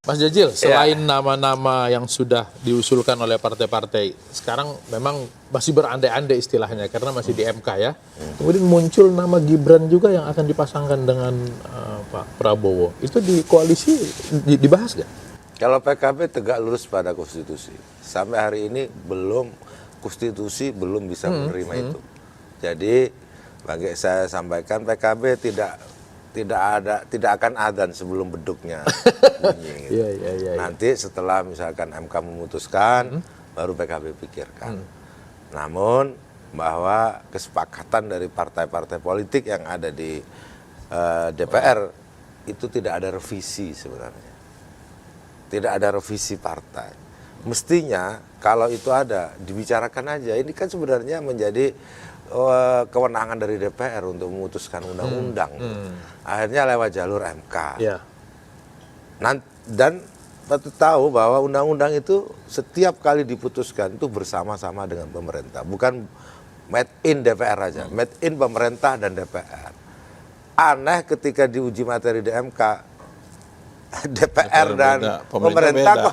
Mas Jazil, selain nama-nama yang sudah diusulkan oleh partai-partai, sekarang memang masih berandai-andai istilahnya karena masih di MK ya. Kemudian muncul nama Gibran juga yang akan dipasangkan dengan Pak Prabowo. Itu di koalisi dibahas nggak? Kalau PKB tegak lurus pada konstitusi. Sampai hari ini konstitusi belum bisa menerima itu. Jadi bagi saya sampaikan PKB tidak akan adzan sebelum beduknya bunyi. Gitu. Nanti setelah misalkan MK memutuskan, baru PKB pikirkan. Namun bahwa kesepakatan dari partai-partai politik yang ada di DPR itu tidak ada revisi sebenarnya. Tidak ada revisi partai. Mestinya kalau itu ada, dibicarakan aja. Ini kan sebenarnya menjadi kewenangan dari DPR untuk memutuskan undang-undang. Akhirnya lewat jalur MK. Dan tahu bahwa undang-undang itu setiap kali diputuskan itu bersama-sama dengan pemerintah. Bukan made in DPR aja, made in pemerintah dan DPR. Aneh ketika diuji materi di MK, DPR dan pemerintah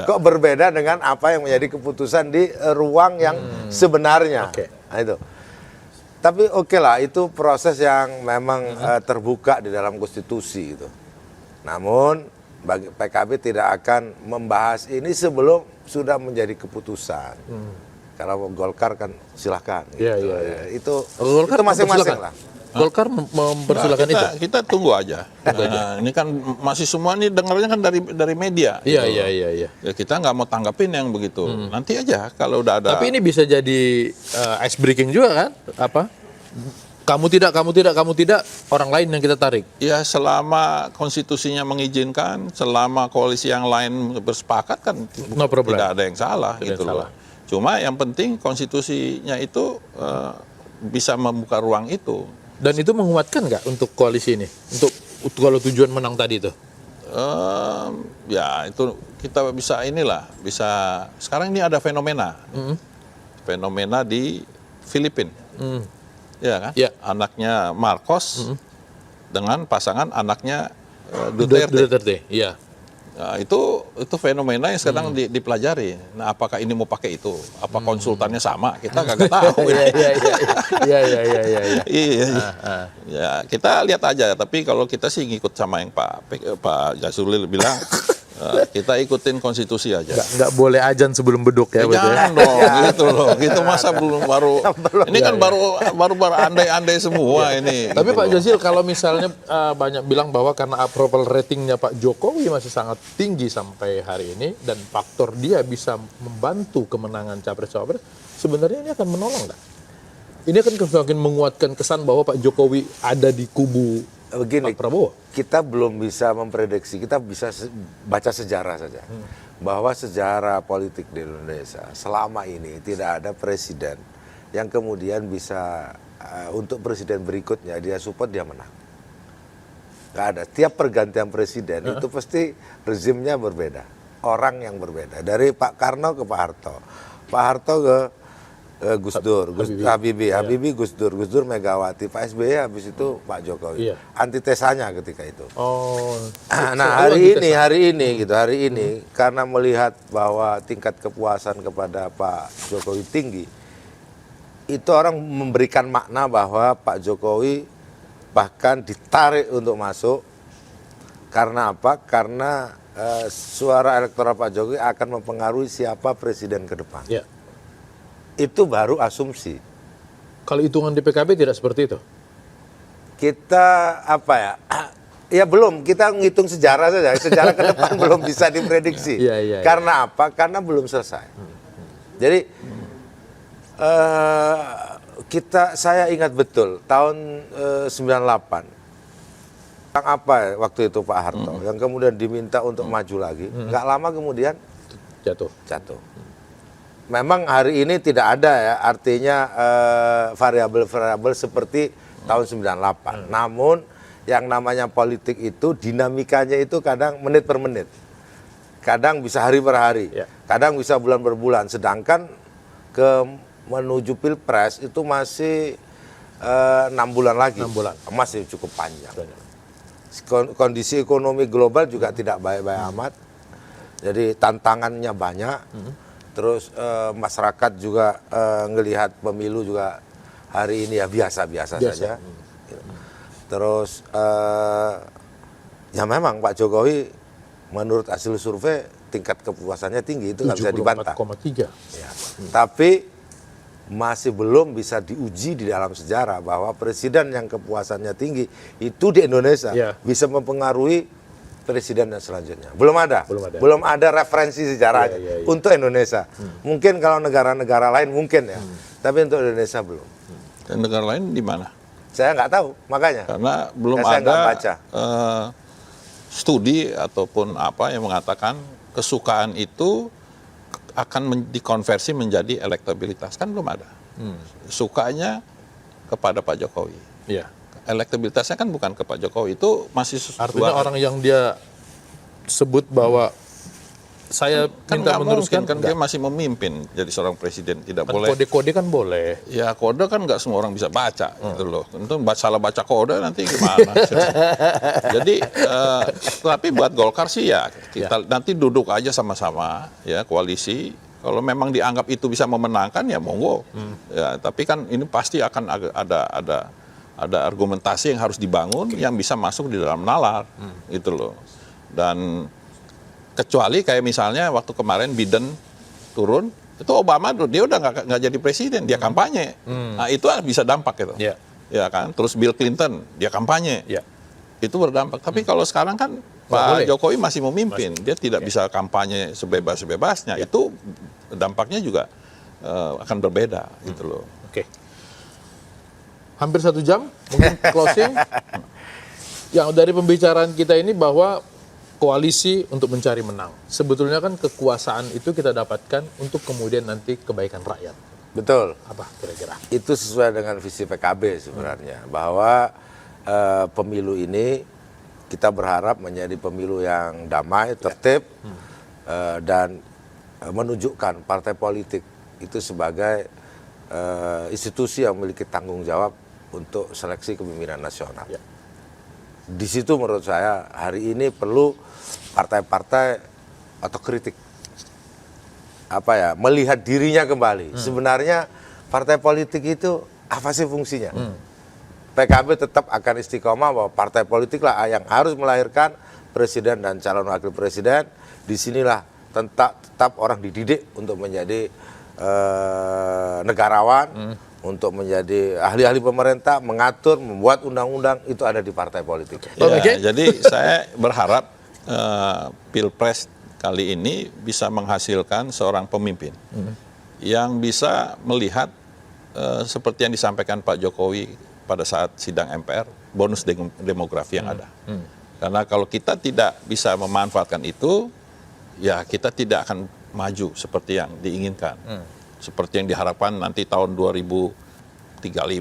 kok berbeda dengan apa yang menjadi keputusan di ruang yang sebenarnya. Nah, itu. Tapi oke lah, itu proses yang memang terbuka di dalam konstitusi itu. Namun bagi PKB tidak akan membahas ini sebelum sudah menjadi keputusan. Kalau Golkar kan silahkan. Itu masing-masing lah. Golkar mempersilahkan itu. Kita tunggu aja. Ini kan masih semua ini dengarnya kan dari media. Iya. Ya, kita nggak mau tanggapin yang begitu. Nanti aja kalau udah ada. Tapi ini bisa jadi ice breaking juga kan? Apa? Kamu tidak, orang lain yang kita tarik. Ya selama konstitusinya mengizinkan, selama koalisi yang lain bersepakat kan tidak ada yang salah gitu loh. Cuma yang penting konstitusinya itu bisa membuka ruang itu. Dan itu menguatkan nggak untuk koalisi ini? Untuk kalau tujuan menang tadi itu? Ya itu kita bisa sekarang ini ada fenomena. Fenomena di Filipina. Ya kan? Anaknya Marcos dengan pasangan anaknya Duterte. Iya. Nah, itu fenomena yang sekarang dipelajari. Nah, apakah ini mau pakai itu? Apa konsultannya sama? Kita kagak tahu. Ya, kita lihat aja. Tapi kalau kita sih ngikut sama yang Pak Jazilul bilang, kita ikutin konstitusi aja. Nggak boleh azan sebelum beduk ya. Jangan dong, gitu loh. Gitu masa baru. Ini kan baru andai-andai semua ini. Tapi Pak Jazil, kalau misalnya banyak bilang bahwa karena approval ratingnya Pak Jokowi masih sangat tinggi sampai hari ini dan faktor dia bisa membantu kemenangan capres-cawapres, sebenarnya ini akan menolong nggak? Ini akan semakin menguatkan kesan bahwa Pak Jokowi ada di kubu Pak Prabowo. Kita belum bisa memprediksi, kita bisa baca sejarah saja. Bahwa sejarah politik di Indonesia selama ini tidak ada presiden yang kemudian bisa untuk presiden berikutnya dia support, dia menang. Nggak ada. Tiap pergantian presiden itu pasti rezimnya berbeda. Orang yang berbeda. Dari Pak Karno ke Pak Harto. Pak Harto ke Gus Dur, Habibie, Gus Dur Megawati, Pak SBY habis itu Pak Jokowi. Antitesanya ketika itu. Nah hari ini karena melihat bahwa tingkat kepuasan kepada Pak Jokowi tinggi, itu orang memberikan makna bahwa Pak Jokowi bahkan ditarik untuk masuk. Karena apa? Karena suara elektoral Pak Jokowi akan mempengaruhi siapa presiden ke depan. Itu baru asumsi. Kalau hitungan di PKB tidak seperti itu? Kita ya belum, kita ngitung sejarah saja. Sejarah ke depan belum bisa diprediksi. Karena apa? Karena belum selesai. Jadi saya ingat betul tahun 98. Apa waktu itu Pak Harto yang kemudian diminta untuk maju lagi. Nggak lama kemudian jatuh. Memang hari ini tidak ada ya, artinya variabel-variabel seperti tahun 98. Namun yang namanya politik itu dinamikanya itu kadang menit per menit. Kadang bisa hari per hari, kadang bisa bulan per bulan. Sedangkan menuju Pilpres itu masih 6 bulan lagi. 6 bulan. Masih cukup panjang. kondisi ekonomi global juga tidak baik-baik amat. Jadi tantangannya banyak. Terus masyarakat juga ngelihat pemilu juga hari ini ya biasa-biasa saja. Terus ya memang Pak Jokowi menurut hasil survei tingkat kepuasannya tinggi, itu nggak bisa dibantah. 74,3. Ya. Tapi masih belum bisa diuji di dalam sejarah bahwa presiden yang kepuasannya tinggi itu di Indonesia bisa mempengaruhi presiden dan selanjutnya. Belum ada. Belum ada referensi sejarahnya untuk Indonesia. Mungkin kalau negara-negara lain mungkin ya, tapi untuk Indonesia belum. Dan negara lain di mana? Saya nggak tahu, makanya. Karena belum saya nggak ada baca. Studi ataupun apa yang mengatakan kesukaan itu akan dikonversi menjadi elektabilitas, kan belum ada. Sukanya kepada Pak Jokowi. Iya. Elektabilitasnya kan bukan ke Pak Jokowi, itu masih Artinya orang yang dia sebut bahwa saya kan minta nggak meneruskan, mungkin, kan dia masih memimpin jadi seorang presiden, tidak boleh. kode-kode kan boleh. Ya kode kan nggak semua orang bisa baca gitu loh. Tentu salah baca kode nanti gimana? Jadi tapi buat Golkar sih ya kita nanti duduk aja sama-sama ya koalisi. Kalau memang dianggap itu bisa memenangkan ya monggo. Ya tapi kan ini pasti akan ada argumentasi yang harus dibangun yang bisa masuk di dalam nalar gitu loh. Dan kecuali kayak misalnya waktu kemarin Biden turun, itu Obama dia udah nggak jadi presiden, dia kampanye. Nah itu bisa dampak gitu. Ya kan. Terus Bill Clinton dia kampanye. Itu berdampak. Tapi kalau sekarang kan Pak Jokowi masih memimpin, dia tidak bisa kampanye sebebas-bebasnya. Itu dampaknya juga akan berbeda gitu loh. Oke. Hampir 1 jam, mungkin closing. Yang dari pembicaraan kita ini bahwa koalisi untuk mencari menang. Sebetulnya kan kekuasaan itu kita dapatkan untuk kemudian nanti kebaikan rakyat. Betul. Apa kira-kira? Itu sesuai dengan visi PKB sebenarnya. Bahwa pemilu ini kita berharap menjadi pemilu yang damai, tertib, dan menunjukkan partai politik itu sebagai institusi yang memiliki tanggung jawab untuk seleksi kepemimpinan nasional. Di situ menurut saya hari ini perlu partai-partai otokritik, melihat dirinya kembali. Sebenarnya partai politik itu apa sih fungsinya? PKB tetap akan istiqomah bahwa partai politik lah yang harus melahirkan presiden dan calon wakil presiden. Disinilah tetap orang dididik untuk menjadi negarawan, untuk menjadi ahli-ahli pemerintah, mengatur, membuat undang-undang, itu ada di partai politik. Ya, jadi saya berharap Pilpres kali ini bisa menghasilkan seorang pemimpin yang bisa melihat seperti yang disampaikan Pak Jokowi pada saat sidang MPR, bonus demografi yang ada. Karena kalau kita tidak bisa memanfaatkan itu, ya kita tidak akan maju seperti yang diinginkan. Seperti yang diharapkan nanti tahun 2035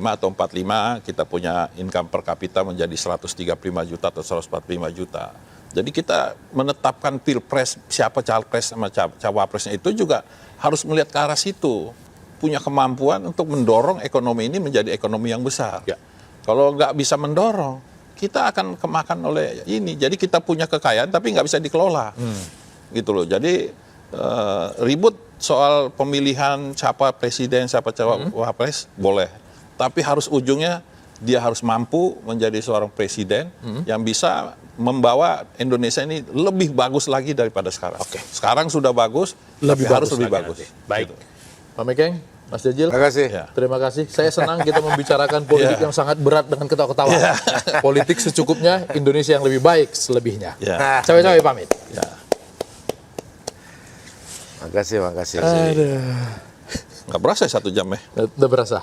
atau 45 kita punya income per kapita menjadi 135 juta atau 145 juta. Jadi kita menetapkan Pilpres, siapa capres sama cawapresnya itu juga harus melihat ke arah situ. Punya kemampuan untuk mendorong ekonomi ini menjadi ekonomi yang besar. Kalau nggak bisa mendorong, kita akan kemakan oleh ini. Jadi kita punya kekayaan tapi nggak bisa dikelola. Gitu loh. Jadi ribut soal pemilihan siapa presiden, siapa cawapres boleh. Tapi harus ujungnya dia harus mampu menjadi seorang presiden yang bisa membawa Indonesia ini lebih bagus lagi daripada sekarang. Sekarang sudah bagus, tapi harus lebih bagus. Baik. Pak Mekeng, Mas Jajil. Terima kasih. Terima kasih. Saya senang kita membicarakan politik yang sangat berat dengan ketawa-ketawa. Politik secukupnya, Indonesia yang lebih baik selebihnya. Cawe-cawe pamit. Makasih. Nggak berasa 1 jam ya? Udah berasa.